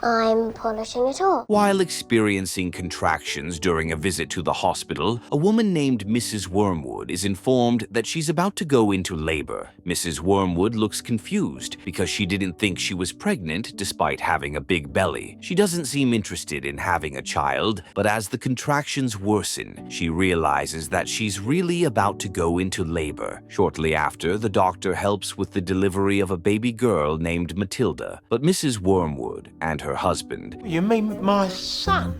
I'm polishing it off. While experiencing contractions during a visit to the hospital, a woman named Mrs. Wormwood is informed that she's about to go into labor. Mrs. Wormwood looks confused because she didn't think she was pregnant despite having a big belly. She doesn't seem interested in having a child, but as the contractions worsen, she realizes that she's really about to go into labor. Shortly after, the doctor helps with the delivery of a baby girl named Matilda, but Mrs. Wormwood and her husband— You mean my son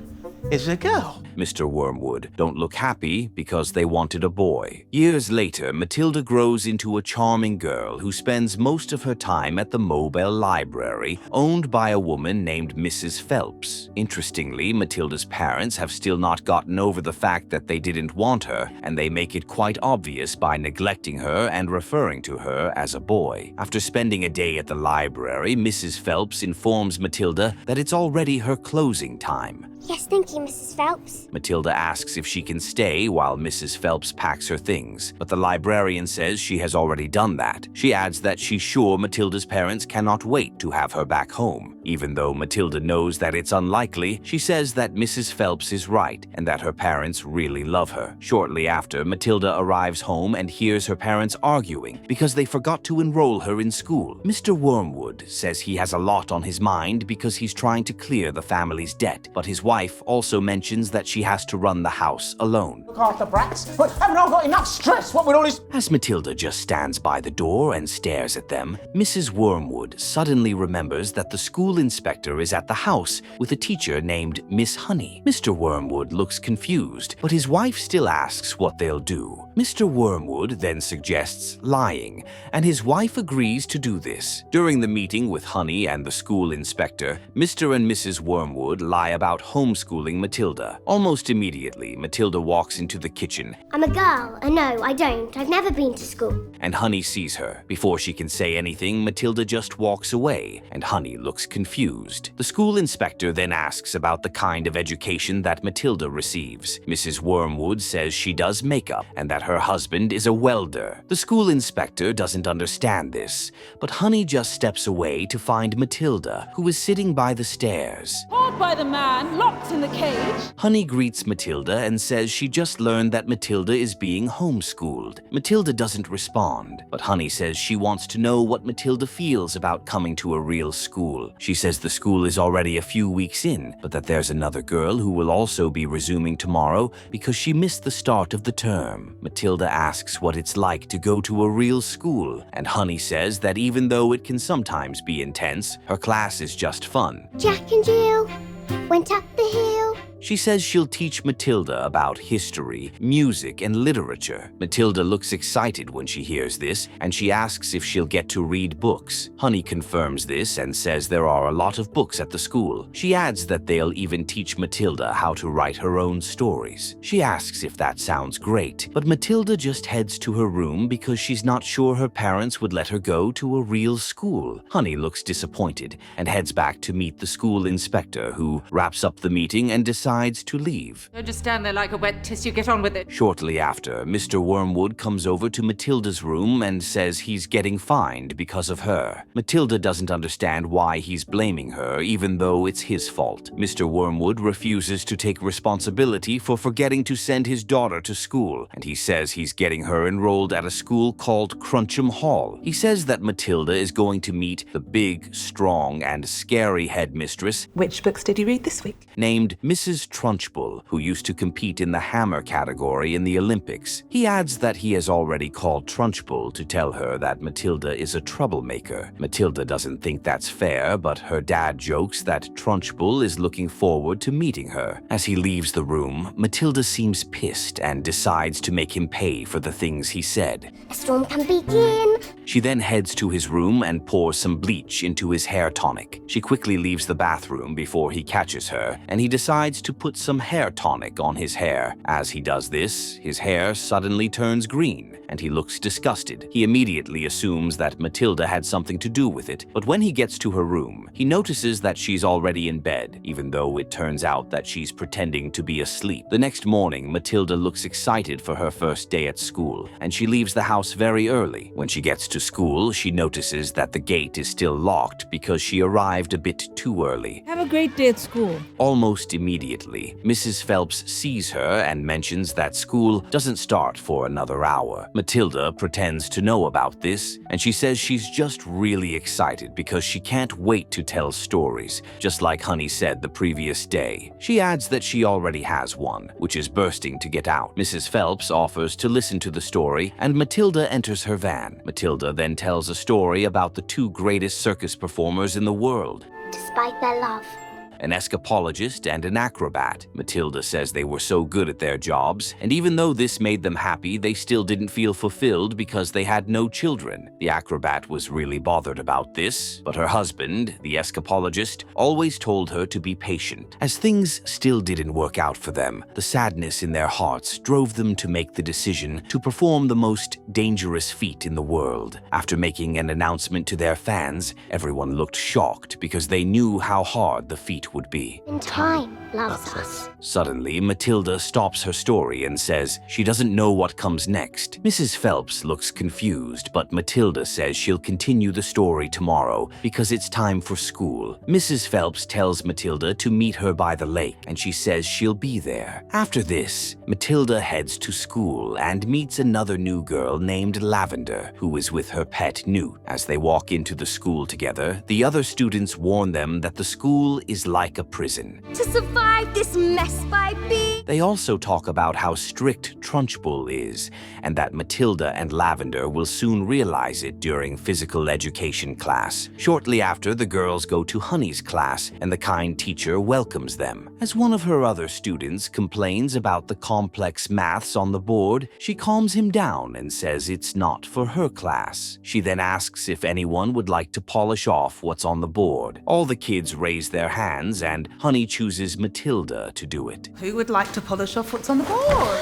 is a girl? Mr. Wormwood don't look happy because they wanted a boy. Years later, Matilda grows into a charming girl who spends most of her time at the mobile library owned by a woman named Mrs. Phelps. Interestingly, Matilda's parents have still not gotten over the fact that they didn't want her, and they make it quite obvious by neglecting her and referring to her as a boy. After spending a day at the library, Mrs. Phelps informs Matilda that it's already her closing time. Yes, thank you, Mrs. Phelps. Matilda asks if she can stay while Mrs. Phelps packs her things, but the librarian says she has already done that. She adds that she's sure Matilda's parents cannot wait to have her back home. Even though Matilda knows that it's unlikely, she says that Mrs. Phelps is right and that her parents really love her. Shortly after, Matilda arrives home and hears her parents arguing because they forgot to enroll her in school. Mr. Wormwood says he has a lot on his mind because he's trying to clear the family's debt, but his wife also mentions that she has to run the house alone. Look after brats, but haven't I got enough stress? What with all this? As Matilda just stands by the door and stares at them, Mrs. Wormwood suddenly remembers that the school inspector is at the house with a teacher named Miss Honey. Mr. Wormwood looks confused, but his wife still asks what they'll do. Mr. Wormwood then suggests lying, and his wife agrees to do this. During the meeting with Honey and the school inspector, Mr. and Mrs. Wormwood lie about homeschooling Matilda. Almost immediately, Matilda walks into the kitchen. I'm a girl. No, I don't. I've never been to school. And Honey sees her. Before she can say anything, Matilda just walks away, and Honey looks confused. The school inspector then asks about the kind of education that Matilda receives. Mrs. Wormwood says she does makeup and that her husband is a welder. The school inspector doesn't understand this, but Honey just steps away to find Matilda, who is sitting by the stairs. Caught by the man, locked in the cage. Honey greets Matilda and says she just learned that Matilda is being homeschooled. Matilda doesn't respond, but Honey says she wants to know what Matilda feels about coming to a real school. She says the school is already a few weeks in, but that there's another girl who will also be resuming tomorrow because she missed the start of the term. Matilda asks what it's like to go to a real school, and Honey says that even though it can sometimes be intense, her class is just fun. Jack and Jill went up the hill. She says she'll teach Matilda about history, music, and literature. Matilda looks excited when she hears this, and she asks if she'll get to read books. Honey confirms this and says there are a lot of books at the school. She adds that they'll even teach Matilda how to write her own stories. She asks if that sounds great, but Matilda just heads to her room because she's not sure her parents would let her go to a real school. Honey looks disappointed and heads back to meet the school inspector, who wraps up the meeting and decides to leave. Don't just stand there like a wet tissue, get on with it. Shortly after, Mr. Wormwood comes over to Matilda's room and says he's getting fined because of her. Matilda doesn't understand why he's blaming her, even though it's his fault. Mr. Wormwood refuses to take responsibility for forgetting to send his daughter to school, and he says he's getting her enrolled at a school called Cruncham Hall. He says that Matilda is going to meet the big, strong, and scary headmistress. Which books did you read this week? Named Mrs. Trunchbull, who used to compete in the hammer category in the Olympics. He adds that he has already called Trunchbull to tell her that Matilda is a troublemaker. Matilda doesn't think that's fair, but her dad jokes that Trunchbull is looking forward to meeting her. As he leaves the room, Matilda seems pissed and decides to make him pay for the things he said. A storm can begin. She then heads to his room and pours some bleach into his hair tonic. She quickly leaves the bathroom before he catches her, and he decides to put some hair tonic on his hair. As he does this, his hair suddenly turns green, and he looks disgusted. He immediately assumes that Matilda had something to do with it, but when he gets to her room, he notices that she's already in bed, even though it turns out that she's pretending to be asleep. The next morning, Matilda looks excited for her first day at school, and she leaves the house very early. When she gets to to school, she notices that the gate is still locked because she arrived a bit too early. Have a great day at school. Almost immediately, Mrs. Phelps sees her and mentions that school doesn't start for another hour. Matilda pretends to know about this, and she says she's just really excited because she can't wait to tell stories, just like Honey said the previous day. She adds that she already has one, which is bursting to get out. Mrs. Phelps offers to listen to the story, and Matilda enters her van. Matilda then tells a story about the two greatest circus performers in the world, Despite their love. an escapologist and an acrobat. Matilda says they were so good at their jobs, and even though this made them happy, they still didn't feel fulfilled because they had no children. The acrobat was really bothered about this, but her husband, the escapologist, always told her to be patient. As things still didn't work out for them, the sadness in their hearts drove them to make the decision to perform the most dangerous feat in the world. After making an announcement to their fans, everyone looked shocked because they knew how hard the feat would be. In time loves us. Suddenly, Matilda stops her story and says she doesn't know what comes next. Mrs. Phelps looks confused, but Matilda says she'll continue the story tomorrow because it's time for school. Mrs. Phelps tells Matilda to meet her by the lake, and she says she'll be there. After this, Matilda heads to school and meets another new girl named Lavender, who is with her pet Newt. As they walk into the school together, the other students warn them that the school is like a prison. To survive this mess, baby. They also talk about how strict Trunchbull is, and that Matilda and Lavender will soon realize it during physical education class. Shortly after, the girls go to Honey's class, and the kind teacher welcomes them. As one of her other students complains about the complex maths on the board, she calms him down and says it's not for her class. She then asks if anyone would like to polish off what's on the board. All the kids raise their hands, and Honey chooses Matilda to do it. Who would like to polish off what's on the board?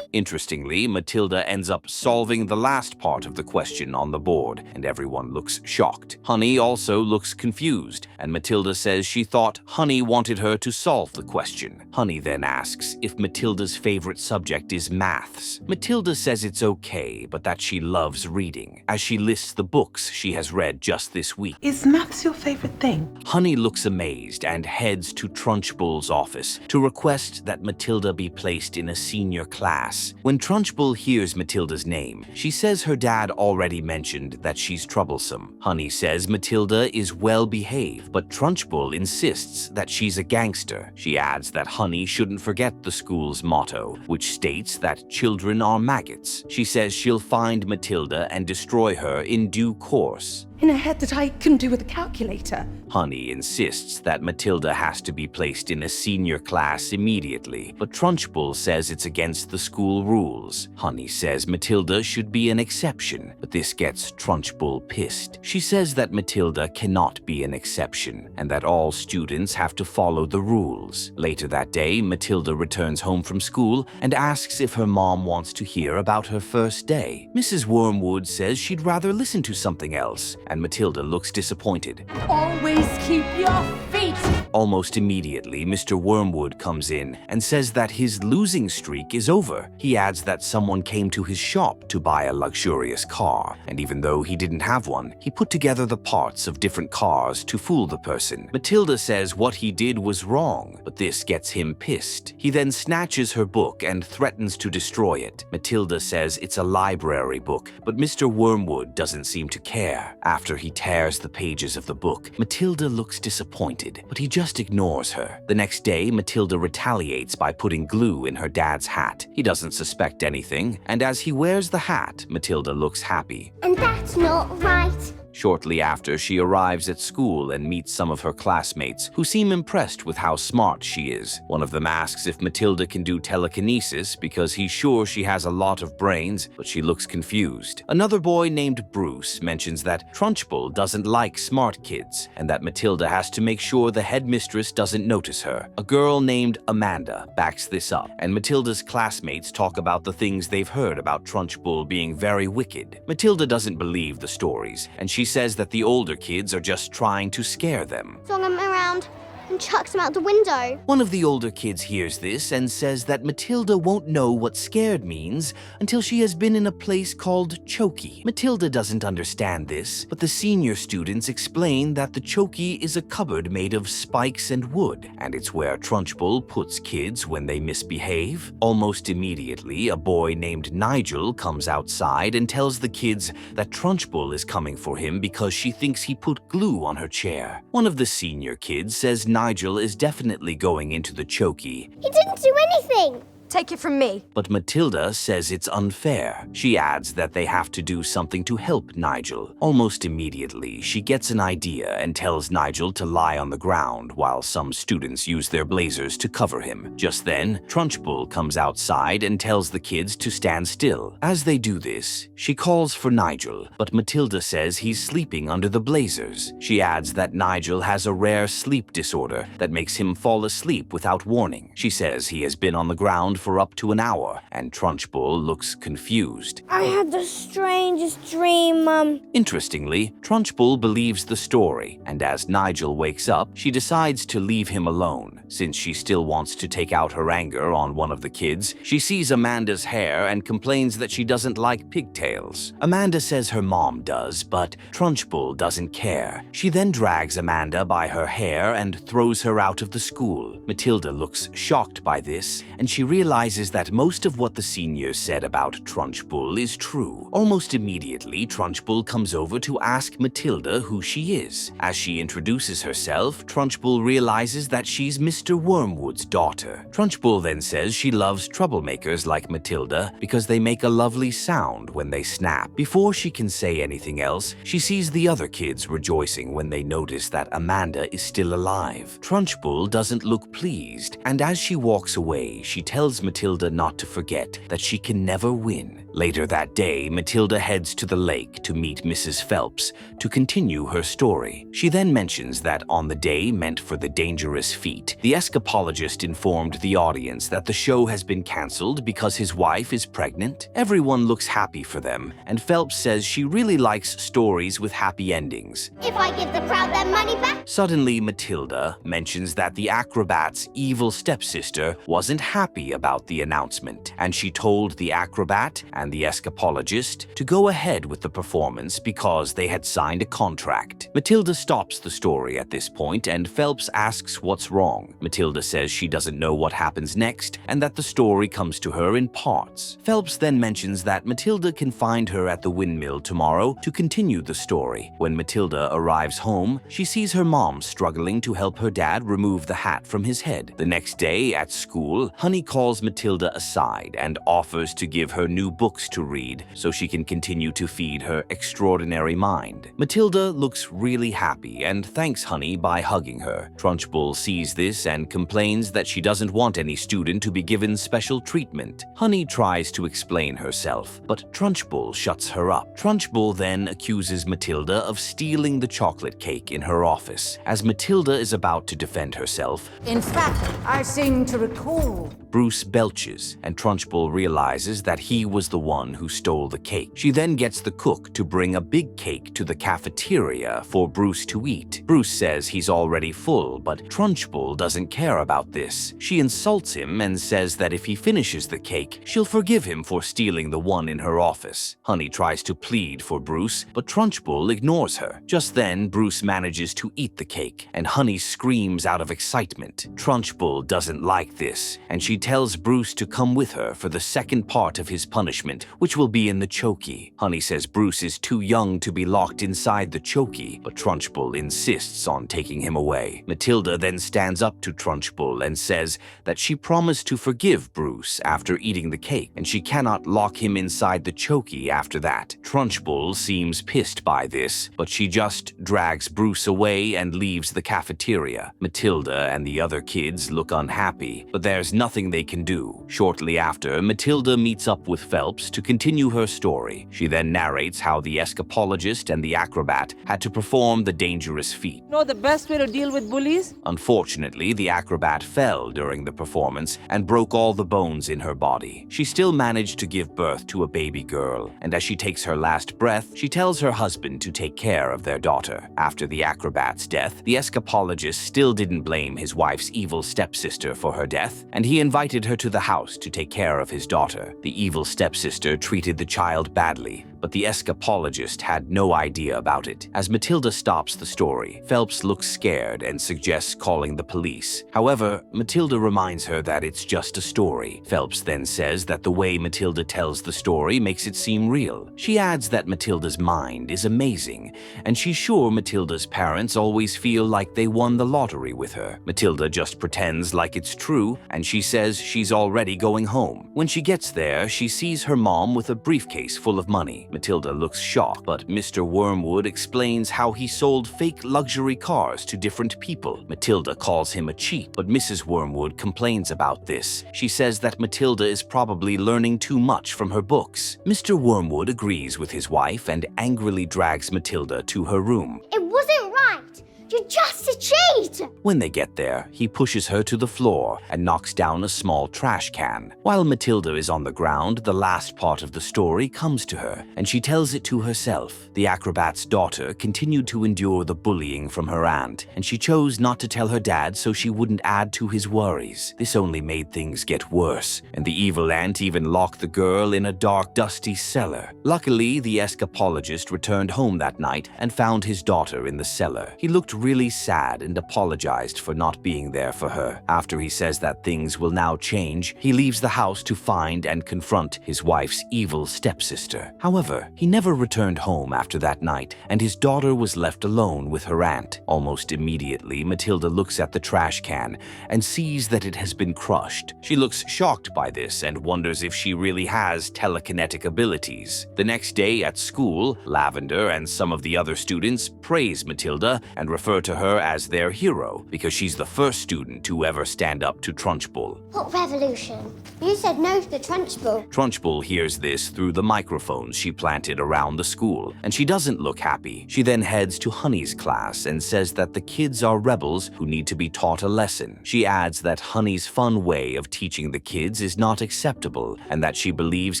Interestingly, Matilda ends up solving the last part of the question on the board, and everyone looks shocked. Honey also looks confused, and Matilda says she thought Honey wanted her to solve the question. Honey then asks if Matilda's favorite subject is maths. Matilda says it's okay, but that she loves reading, as she lists the books she has read just this week. Is maths your favorite thing? Honey looks amazed and heads to Trunchbull's office to request that Matilda be placed in a senior class. When Trunchbull hears Matilda's name, she says her dad already mentioned that she's troublesome. Honey says Matilda is well behaved, but Trunchbull insists that she's a gangster. She adds that Honey shouldn't forget the school's motto, which states that children are maggots. She says she'll find Matilda and destroy her in due course. In a head that I can do with a calculator. Honey insists that Matilda has to be placed in a senior class immediately, but Trunchbull says it's against the school rules. Honey says Matilda should be an exception, but this gets Trunchbull pissed. She says that Matilda cannot be an exception, and that all students have to follow the rules. Later that day, Matilda returns home from school and asks if her mom wants to hear about her first day. Mrs. Wormwood says she'd rather listen to something else, and Matilda looks disappointed. Always keep your feet. Almost immediately, Mr. Wormwood comes in and says that his losing streak is over. He adds that someone came to his shop to buy a luxurious car, and even though he didn't have one, he put together the parts of different cars to fool the person. Matilda says what he did was wrong, but this gets him pissed. He then snatches her book and threatens to destroy it. Matilda says it's a library book, but Mr. Wormwood doesn't seem to care. After he tears the pages of the book, Matilda looks disappointed, but he just ignores her. The next day, Matilda retaliates by putting glue in her dad's hat. He doesn't suspect anything, and as he wears the hat, Matilda looks happy. And that's not right. Shortly after, she arrives at school and meets some of her classmates, who seem impressed with how smart she is. One of them asks if Matilda can do telekinesis because he's sure she has a lot of brains, but she looks confused. Another boy named Bruce mentions that Trunchbull doesn't like smart kids, and that Matilda has to make sure the headmistress doesn't notice her. A girl named Amanda backs this up, and Matilda's classmates talk about the things they've heard about Trunchbull being very wicked. Matilda doesn't believe the stories, and she says that the older kids are just trying to scare them. Swung him around. and chucks him out the window. One of the older kids hears this and says that Matilda won't know what scared means until she has been in a place called Chokey. Matilda doesn't understand this, but the senior students explain that the Chokey is a cupboard made of spikes and wood, and it's where Trunchbull puts kids when they misbehave. Almost immediately, a boy named Nigel comes outside and tells the kids that Trunchbull is coming for him because she thinks he put glue on her chair. One of the senior kids says Nigel is definitely going into the Chokey, He didn't do anything. Take it from me. but Matilda says it's unfair. She adds that they have to do something to help Nigel. Almost immediately, she gets an idea and tells Nigel to lie on the ground while some students use their blazers to cover him. Just then, Trunchbull comes outside and tells the kids to stand still. As they do this, she calls for Nigel, but Matilda says he's sleeping under the blazers. She adds that Nigel has a rare sleep disorder that makes him fall asleep without warning. She says he has been on the ground for up to an hour, and Trunchbull looks confused. I had the strangest dream, Mum. Interestingly, Trunchbull believes the story, and as Nigel wakes up, she decides to leave him alone. Since she still wants to take out her anger on one of the kids, she sees Amanda's hair and complains that she doesn't like pigtails. Amanda says her mom does, but Trunchbull doesn't care. She then drags Amanda by her hair and throws her out of the school. Matilda looks shocked by this, and she realizes that most of what the seniors said about Trunchbull is true. Almost immediately, Trunchbull comes over to ask Matilda who she is. As she introduces herself, Trunchbull realizes that she's Mr. Wormwood's daughter. Trunchbull then says she loves troublemakers like Matilda because they make a lovely sound when they snap. Before she can say anything else, she sees the other kids rejoicing when they notice that Amanda is still alive. Trunchbull doesn't look pleased, and as she walks away, she tells Matilda not to forget that she can never win. Later that day, Matilda heads to the lake to meet Mrs. Phelps to continue her story. She then mentions that on the day meant for the dangerous feat, the escapologist informed the audience that the show has been cancelled because his wife is pregnant. Everyone looks happy for them, and Phelps says she really likes stories with happy endings. If I give the crowd their money back. Suddenly, Matilda mentions that the acrobat's evil stepsister wasn't happy about the announcement, and she told the acrobat and the escapologist to go ahead with the performance because they had signed a contract. Matilda stops the story at this point, and Phelps asks what's wrong. Matilda says she doesn't know what happens next and that the story comes to her in parts. Phelps then mentions that Matilda can find her at the windmill tomorrow to continue the story. When Matilda arrives home, she sees her mom struggling to help her dad remove the hat from his head. The next day at school, Honey calls Matilda aside and offers to give her new books to read so she can continue to feed her extraordinary mind. Matilda looks really happy and thanks Honey by hugging her. Trunchbull sees this and complains that she doesn't want any student to be given special treatment. Honey tries to explain herself, but Trunchbull shuts her up. Trunchbull then accuses Matilda of stealing the chocolate cake in her office. As Matilda is about to defend herself, In fact, I seem to recall. Bruce belches, and Trunchbull realizes that he was the one who stole the cake. She then gets the cook to bring a big cake to the cafeteria for Bruce to eat. Bruce says he's already full, but Trunchbull doesn't care about this. She insults him and says that if he finishes the cake, she'll forgive him for stealing the one in her office. Honey tries to plead for Bruce, but Trunchbull ignores her. Just then, Bruce manages to eat the cake, and Honey screams out of excitement. Trunchbull doesn't like this, and she tells Bruce to come with her for the second part of his punishment, which will be in the Chokey. Honey says Bruce is too young to be locked inside the Chokey, but Trunchbull insists on taking him away. Matilda then stands up to Trunchbull and says that she promised to forgive Bruce after eating the cake, and she cannot lock him inside the Chokey after that. Trunchbull seems pissed by this, but she just drags Bruce away and leaves the cafeteria. Matilda and the other kids look unhappy, but there's nothing they they can do. Shortly after, Matilda meets up with Phelps to continue her story. She then narrates how the escapologist and the acrobat had to perform the dangerous feat. Know the best way to deal with bullies? Unfortunately, the acrobat fell during the performance and broke all the bones in her body. She still managed to give birth to a baby girl, and as she takes her last breath, she tells her husband to take care of their daughter. After the acrobat's death, the escapologist still didn't blame his wife's evil stepsister for her death, and he invited her to the house to take care of his daughter. The evil stepsister treated the child badly, but the escapologist had no idea about it. As Matilda stops the story, Phelps looks scared and suggests calling the police. However, Matilda reminds her that it's just a story. Phelps then says that the way Matilda tells the story makes it seem real. She adds that Matilda's mind is amazing, and she's sure Matilda's parents always feel like they won the lottery with her. Matilda just pretends like it's true, and she says she's already going home. When she gets there, she sees her mom with a briefcase full of money. Matilda looks shocked, but Mr. Wormwood explains how he sold fake luxury cars to different people. Matilda calls him a cheat, but Mrs. Wormwood complains about this. She says that Matilda is probably learning too much from her books. Mr. Wormwood agrees with his wife and angrily drags Matilda to her room. It wasn't right. You're just a cheat. When they get there, he pushes her to the floor and knocks down a small trash can. While Matilda is on the ground, the last part of the story comes to her, and she tells it to herself. The acrobat's daughter continued to endure the bullying from her aunt, and she chose not to tell her dad so she wouldn't add to his worries. This only made things get worse, and the evil aunt even locked the girl in a dark, dusty cellar. Luckily, the escapologist returned home that night and found his daughter in the cellar. He looked really sad and apologized for not being there for her. After he says that things will now change, he leaves the house to find and confront his wife's evil stepsister. However, he never returned home after that night, and his daughter was left alone with her aunt. Almost immediately, Matilda looks at the trash can and sees that it has been crushed. She looks shocked by this and wonders if she really has telekinetic abilities. The next day at school, Lavender and some of the other students praise Matilda and refer to her as their hero because she's the first student to ever stand up to Trunchbull. What revolution? You said no to the Trunchbull. Trunchbull hears this through the microphones she planted around the school, and she doesn't look happy. She then heads to Honey's class and says that the kids are rebels who need to be taught a lesson. She adds that Honey's fun way of teaching the kids is not acceptable, and that she believes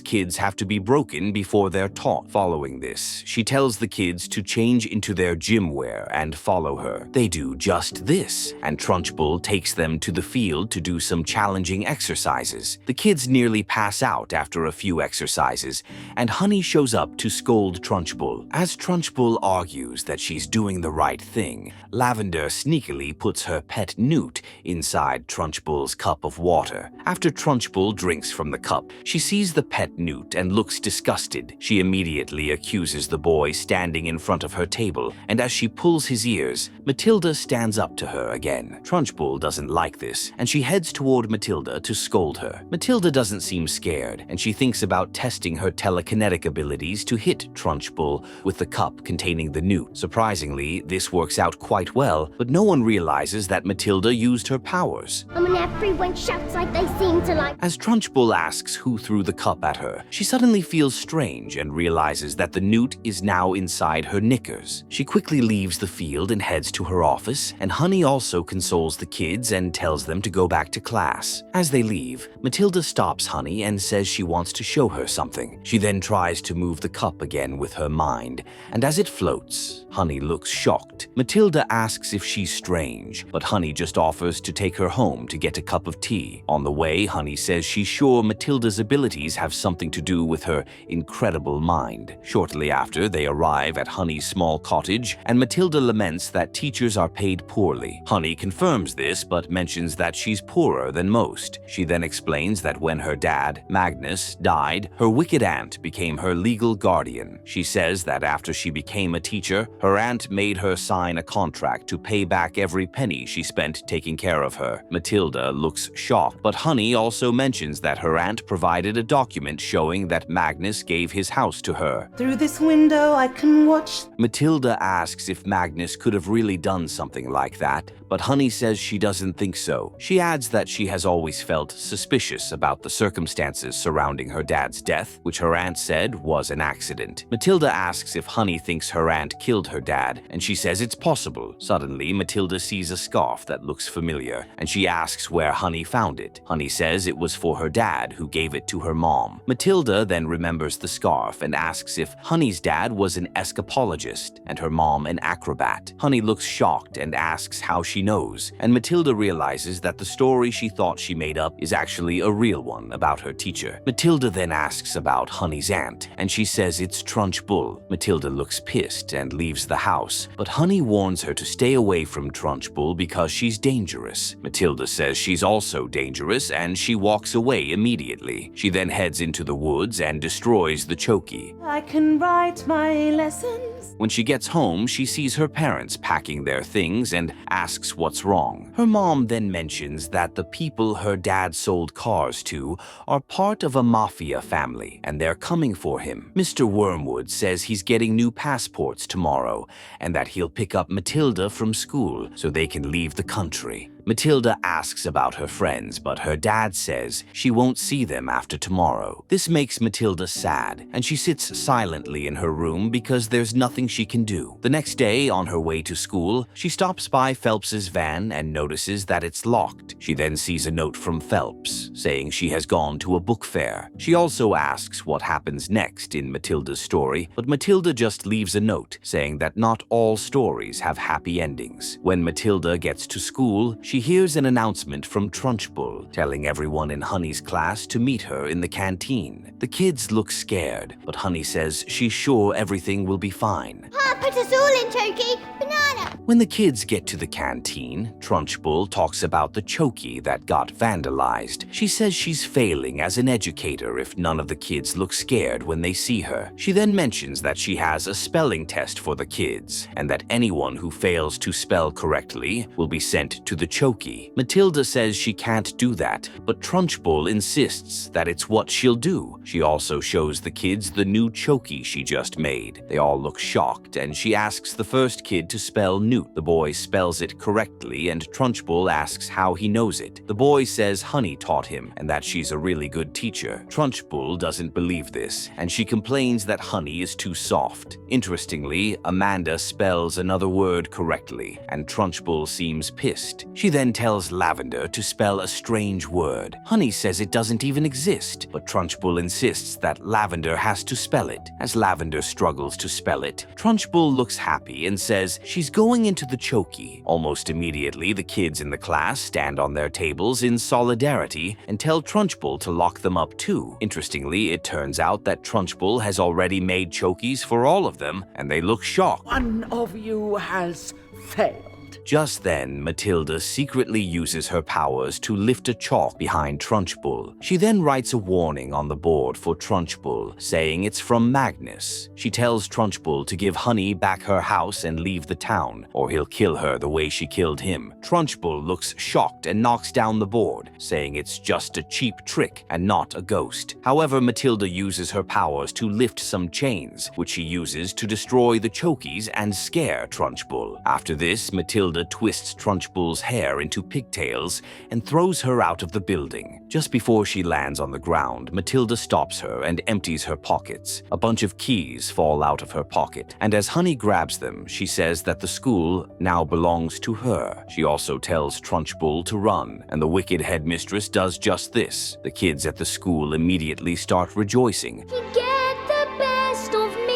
kids have to be broken before they're taught. Following this, she tells the kids to change into their gym wear and follow her. They do just this, and Trunchbull takes them to the field to do some challenging exercises. The kids nearly pass out after a few exercises, and Honey shows up to scold Trunchbull. As Trunchbull argues that she's doing the right thing, Lavender sneakily puts her pet newt inside Trunchbull's cup of water. After Trunchbull drinks from the cup, she sees the pet newt and looks disgusted. She immediately accuses the boy standing in front of her table, and as she pulls his ears, Matilda stands up to her again. Trunchbull doesn't like this, and she heads toward Matilda to scold her. Matilda doesn't seem scared, and she thinks about testing her telekinetic abilities to hit Trunchbull with the cup containing the newt. Surprisingly, this works out quite well, but no one realizes that Matilda used her powers. And when everyone shouts like they seem to like... As Trunchbull asks who threw the cup at her, she suddenly feels strange and realizes that the newt is now inside her knickers. She quickly leaves the field and heads to her office, and Honey also consoles the kids and tells them to go back to class. As they leave, Matilda stops Honey and says she wants to show her something. She then tries to move the cup again with her mind, and as it floats, Honey looks shocked. Matilda asks if she's strange, but Honey just offers to take her home to get a cup of tea. On the way, Honey says she's sure Matilda's abilities have something to do with her incredible mind. Shortly after, they arrive at Honey's small cottage, and Matilda laments that teachers are paid poorly. Honey confirms this, but mentions that she's poorer than most. She then explains that when her dad, Magnus, died, her wicked aunt became her legal guardian. She says that after she became a teacher, her aunt made her sign a contract to pay back every penny she spent taking care of her. Matilda looks shocked, but Honey also mentions that her aunt provided a document showing that Magnus gave his house to her. Through this window, I can watch. Matilda asks if Magnus could have really done something like that, but Honey says she doesn't think so. She adds that she has always felt suspicious about the circumstances surrounding her dad's death, which her aunt said was an accident. Matilda asks if Honey thinks her aunt killed her dad, and she says it's possible. Suddenly, Matilda sees a scarf that looks familiar, and she asks where Honey found it. Honey says it was for her dad, who gave it to her mom. Matilda then remembers the scarf and asks if Honey's dad was an escapologist and her mom an acrobat. Honey looks shocked and asks how she knows, and Matilda realizes that the story she thought she made up is actually a real one about her teacher. Matilda then asks about Honey's aunt, and she says it's Trunchbull. Matilda looks pissed and leaves the house, but Honey warns her to stay away from Trunchbull because she's dangerous. Matilda says she's also dangerous, and she walks away immediately. She then heads into the woods and destroys the Chokey. I can write my lessons. When she gets home, she sees her parents packing their things and asks what's wrong. Her mom then mentions that the people her dad sold cars to are part of a mafia family, and they're coming for him. Mr. Wormwood says he's getting new passports tomorrow, and that he'll pick up Matilda from school so they can leave the country. Matilda asks about her friends, but her dad says she won't see them after tomorrow. This makes Matilda sad, and she sits silently in her room because there's nothing she can do. The next day, on her way to school, she stops by Phelps's van and notices that it's locked. She then sees a note from Phelps saying she has gone to a book fair. She also asks what happens next in Matilda's story, but Matilda just leaves a note saying that not all stories have happy endings. When Matilda gets to school, she hears an announcement from Trunchbull telling everyone in Honey's class to meet her in the canteen. The kids look scared, but Honey says she's sure everything will be fine. Pa, put us all in, Chokey. Banana. When the kids get to the canteen, Trunchbull talks about the Chokey that got vandalized. She says she's failing as an educator if none of the kids look scared when they see her. She then mentions that she has a spelling test for the kids, and that anyone who fails to spell correctly will be sent to the Chokey. Matilda says she can't do that, but Trunchbull insists that it's what she'll do. She also shows the kids the new Chokey she just made. They all look shocked, and she asks the first kid to spell newt. The boy spells it correctly, and Trunchbull asks how he knows it. The boy says Honey taught him, and that she's a really good teacher. Trunchbull doesn't believe this, and she complains that Honey is too soft. Interestingly, Amanda spells another word correctly, and Trunchbull seems pissed. She then tells Lavender to spell a strange word. Honey says it doesn't even exist, but Trunchbull insists that Lavender has to spell it. As Lavender struggles to spell it, Trunchbull looks happy and says she's going into the Chokey. Almost immediately, the kids in the class stand on their tables in solidarity and tell Trunchbull to lock them up too. Interestingly, it turns out that Trunchbull has already made Chokeys for all of them, and they look shocked. One of you has failed. Just then, Matilda secretly uses her powers to lift a chalk behind Trunchbull. She then writes a warning on the board for Trunchbull, saying it's from Magnus. She tells Trunchbull to give Honey back her house and leave the town, or he'll kill her the way she killed him. Trunchbull looks shocked and knocks down the board, saying it's just a cheap trick and not a ghost. However, Matilda uses her powers to lift some chains, which she uses to destroy the Chokeys and scare Trunchbull. After this, Matilda twists Trunchbull's hair into pigtails and throws her out of the building. Just before she lands on the ground, Matilda stops her and empties her pockets. A bunch of keys fall out of her pocket, and as Honey grabs them, she says that the school now belongs to her. She also tells Trunchbull to run, and the wicked headmistress does just this. The kids at the school immediately start rejoicing. You get the best of me.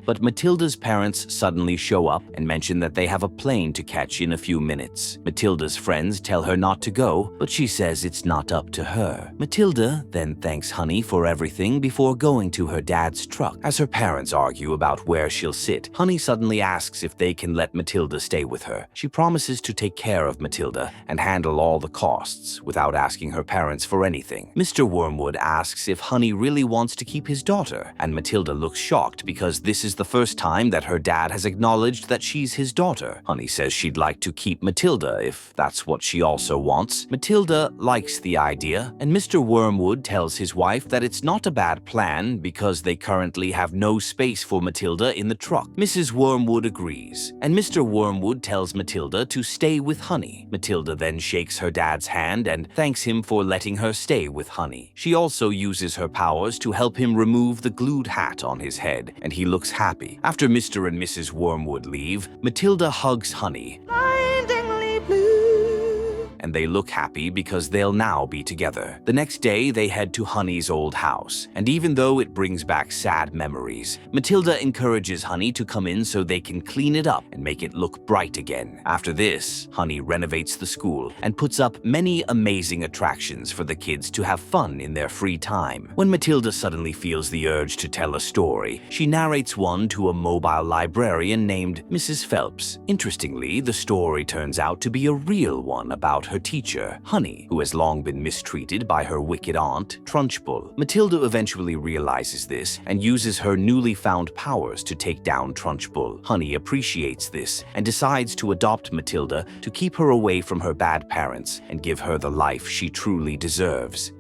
But Matilda's parents suddenly show up and mention that they have a plane to catch in a few minutes. Matilda's friends tell her not to go, but she says it's not up to her. Matilda then thanks Honey for everything before going to her dad's truck. As her parents argue about where she'll sit, Honey suddenly asks if they can let Matilda stay with her. She promises to take care of Matilda and handle all the costs without asking her parents for anything. Mr. Wormwood asks if Honey really wants to keep his daughter, and Matilda looks shocked because this is the first time that her dad has acknowledged that she's his daughter. Honey says she'd like to keep Matilda if that's what she also wants. Matilda likes the idea, and Mr. Wormwood tells his wife that it's not a bad plan because they currently have no space for Matilda in the truck. Mrs. Wormwood agrees, and Mr. Wormwood tells Matilda to stay with Honey. Matilda then shakes her dad's hand and thanks him for letting her stay with Honey. She also uses her powers to help him remove the glued hat on his head, and he looks happy. After Mr. and Mrs. Wormwood leave, Matilda hugs Honey, Blindingly blue. and they look happy because they'll now be together. The next day, they head to Honey's old house, and even though it brings back sad memories, Matilda encourages Honey to come in so they can clean it up and make it look bright again. After this, Honey renovates the school and puts up many amazing attractions for the kids to have fun in their free time. When Matilda suddenly feels the urge to tell a story, she narrates one to a mobile librarian named Mrs. Phelps. Interestingly, the story turns out to be a real one about her teacher, Honey, who has long been mistreated by her wicked aunt, Trunchbull. Matilda eventually realizes this and uses her newly found powers to take down Trunchbull. Honey appreciates this and decides to adopt Matilda to keep her away from her bad parents and give her the life she truly deserves.